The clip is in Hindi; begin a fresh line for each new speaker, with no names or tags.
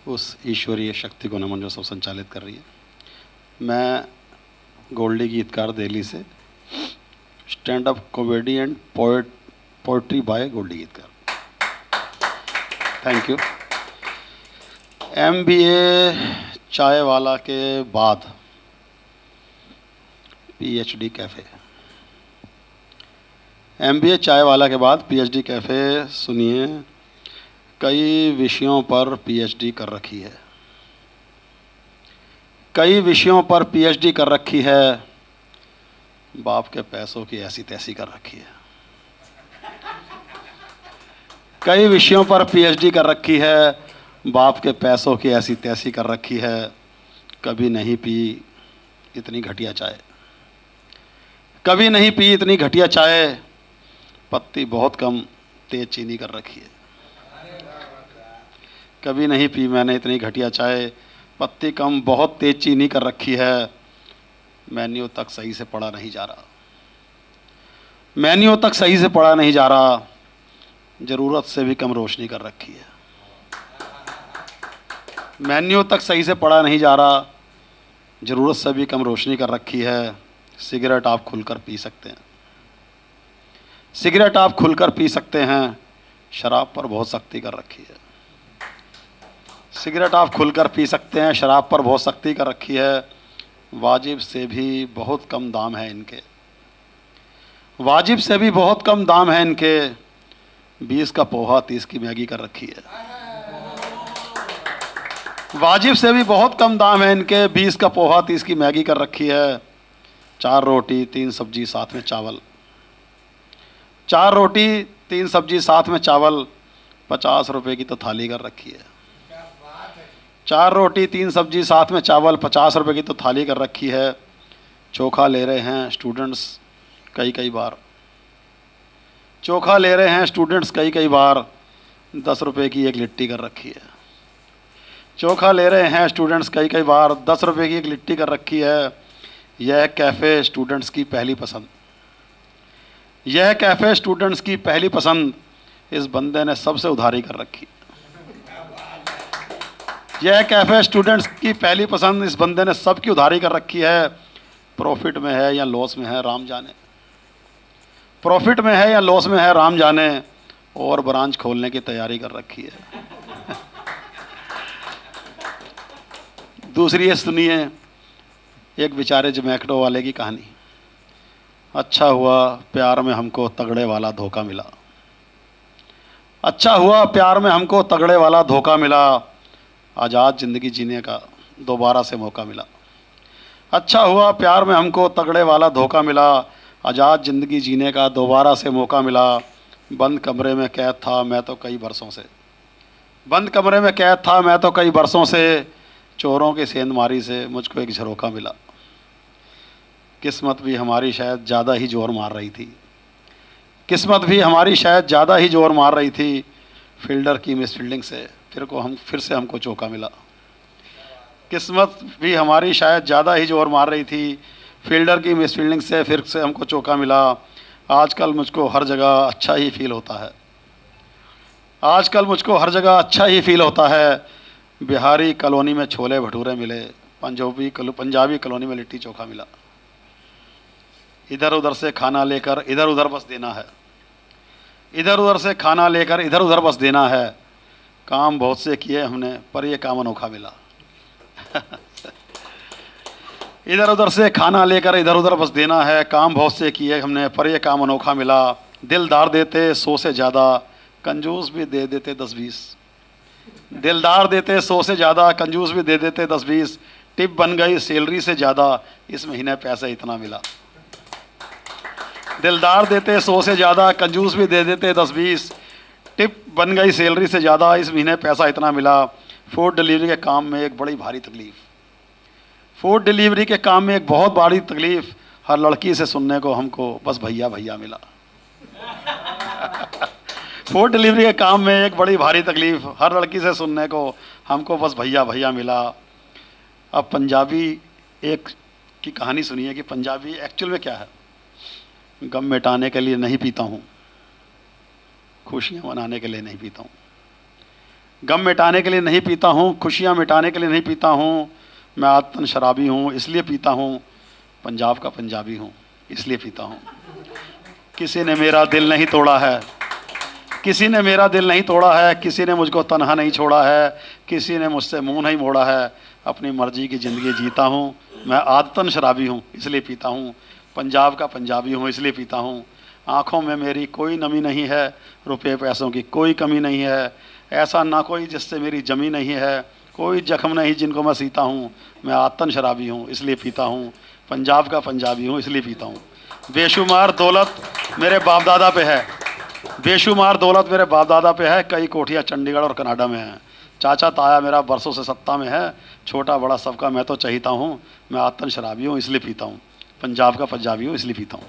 उस ईश्वरीय शक्ति को नमन जो सब संचालित कर रही है। मैं गोल्डी गीतकार दिल्ली से, stand up comedy and poetry by Goldy Geetkar. Thank you. MBA चाय वाला के बाद PhD कैफ़े। MBA चाय वाला के बाद PhD कैफ़े। सुनिए, कई विषयों पर PhD कर रखी है, कई विषयों पर PhD कर रखी है, बाप के पैसों की ऐसी तैसी कर रखी है। कई विषयों पर PhD कर रखी है, बाप के पैसों की ऐसी तैसी कर रखी है। कभी नहीं पी इतनी घटिया चाय, कभी नहीं पी इतनी घटिया चाय, पत्ती बहुत कम तेज चीनी कर रखी है। कभी नहीं पी मैंने इतनी घटिया चाय, पत्ती कम बहुत तेज चीनी कर रखी है। मेन्यू तक सही से पढ़ा नहीं जा रहा, मेन्यू तक सही से पढ़ा नहीं जा रहा, ज़रूरत से भी कम रोशनी कर रखी है। मेन्यू तक सही से पढ़ा नहीं जा रहा, ज़रूरत से भी कम रोशनी कर रखी है। सिगरेट आप खुलकर पी सकते हैं, सिगरेट आप खुलकर पी सकते हैं, शराब पर बहुत सख्ती कर रखी है। सिगरेट आप खुलकर पी सकते हैं, शराब पर बहुत सख्ती कर रखी है। वाजिब से भी बहुत कम दाम है इनके, वाजिब से भी बहुत कम दाम है इनके। 20 का पोहा 30 की मैगी कर रखी है। वाजिब से भी बहुत कम दाम है इनके, 20 का पोहा 30 की मैगी कर रखी है। 4 रोटी 3 सब्जी साथ में चावल, 4 रोटी 3 सब्जी साथ में चावल, 50 रुपए की तो थाली कर रखी है। 4 रोटी 3 सब्जी साथ में चावल, 50 रुपए की तो थाली कर रखी है। चोखा ले रहे हैं स्टूडेंट्स कई बार, चोखा ले रहे हैं स्टूडेंट्स कई बार, 10 रुपए की एक लिट्टी कर रखी है। चोखा ले रहे हैं स्टूडेंट्स कई बार, 10 रुपए की एक लिट्टी कर रखी है। यह कैफ़े स्टूडेंट्स की पहली पसंद, यह कैफ़े स्टूडेंट्स की पहली पसंद, इस बंदे ने सबसे उधारी कर रखी। यह कैफ़े स्टूडेंट्स की पहली पसंद, इस बंदे ने सबकी उधारी कर रखी है। प्रॉफिट में है या लॉस में है राम जाने, प्रॉफिट में है या लॉस में है राम जाने, और ब्रांच खोलने की तैयारी कर रखी है। दूसरी है, सुनिए, एक बेचारे जोमैटो वाले की कहानी। अच्छा हुआ प्यार में हमको तगड़े वाला धोखा मिला, अच्छा हुआ प्यार में हमको तगड़े वाला धोखा मिला, आज़ाद ज़िंदगी जीने का दोबारा से मौका मिला। अच्छा हुआ प्यार में हमको तगड़े वाला धोखा मिला, आज़ाद ज़िंदगी जीने का दोबारा से मौका मिला। बंद कमरे में कैद था मैं तो कई बरसों से, बंद कमरे में कैद था मैं तो कई बरसों से, चोरों की सेंधमारी से मुझको एक झरोखा मिला। किस्मत भी हमारी शायद ज़्यादा ही जोर मार रही थी, किस्मत भी हमारी शायद ज़्यादा ही जोर मार रही थी, फील्डर की मिस फील्डिंग से फिर से हमको चौका मिला। किस्मत भी हमारी शायद ज़्यादा ही जोर मार रही थी, फील्डर की मिस फील्डिंग से फिर से हमको चौका मिला। आजकल मुझको हर जगह अच्छा ही फील होता है, आजकल मुझको हर जगह अच्छा ही फील होता है। बिहारी कॉलोनी में छोले भटूरे मिले, पंजाबी कॉलोनी में लिट्टी चोखा मिला। इधर उधर से खाना लेकर इधर उधर बस देना है, इधर उधर से खाना लेकर इधर उधर बस देना है। काम बहुत से किए हमने पर यह काम अनोखा मिला। इधर उधर से खाना लेकर इधर उधर बस देना है, काम बहुत से किए हमने पर यह काम अनोखा मिला। दिलदार देते 100 से ज़्यादा, कंजूस भी दे देते 10-20। दिलदार देते 100 से ज़्यादा, कंजूस भी दे देते 10-20। टिप बन गई सैलरी से ज़्यादा, इस महीने पैसा इतना मिला। दिलदार देते 100 से ज़्यादा, कंजूस भी दे देते 10-20। टिप बन गई सैलरी से ज़्यादा, इस महीने पैसा इतना मिला। फूड डिलीवरी के काम में एक बड़ी भारी तकलीफ़, फूड डिलीवरी के काम में एक बहुत बड़ी तकलीफ़, हर लड़की से सुनने को हमको बस भैया भैया मिला। फूड डिलीवरी के काम में एक बड़ी भारी तकलीफ़, हर लड़की से सुनने को हमको बस भैया भैया मिला। अब पंजाबी एक की कहानी सुनिए कि पंजाबी एक्चुअल में क्या है। गम मिटाने के लिए नहीं पीता हूँ, खुशियाँ मनाने के लिए नहीं पीता हूँ। गम मिटाने के लिए नहीं पीता हूँ, खुशियाँ मिटाने के लिए नहीं पीता हूँ, मैं आदतन शराबी हूँ इसलिए पीता हूँ, पंजाब का पंजाबी हूँ इसलिए पीता हूँ। किसी ने मेरा दिल नहीं तोड़ा है, किसी ने मेरा दिल नहीं तोड़ा है, किसी ने मुझको तन्हा नहीं छोड़ा है, किसी ने मुझसे मुंह नहीं मोड़ा है, अपनी मर्जी की ज़िंदगी जीता हूँ, मैं आदतन शराबी हूँ इसलिए पीता हूँ, पंजाब का पंजाबी हूँ इसलिए पीता हूँ। आँखों में मेरी कोई नमी नहीं है, रुपये पैसों की कोई कमी नहीं है, ऐसा ना कोई जिससे मेरी जमी नहीं है, कोई जख्म नहीं जिनको मैं सीता हूँ, मैं आदतन शराबी हूँ इसलिए पीता हूँ, पंजाब का पंजाबी हूँ इसलिए पीता हूँ। बेशुमार दौलत मेरे बाप दादा पे है, बेशुमार दौलत मेरे बाप दादा पे है, कई कोठियाँ चंडीगढ़ और कनाडा में हैं। चाचा ताया मेरा बरसों से सत्ता में है, छोटा बड़ा सबका मैं तो चाहता हूँ, मैं आदतन शराबी हूँ इसलिए पीता हूँ, पंजाब का पंजाबी हूँ इसलिए पीता हूँ।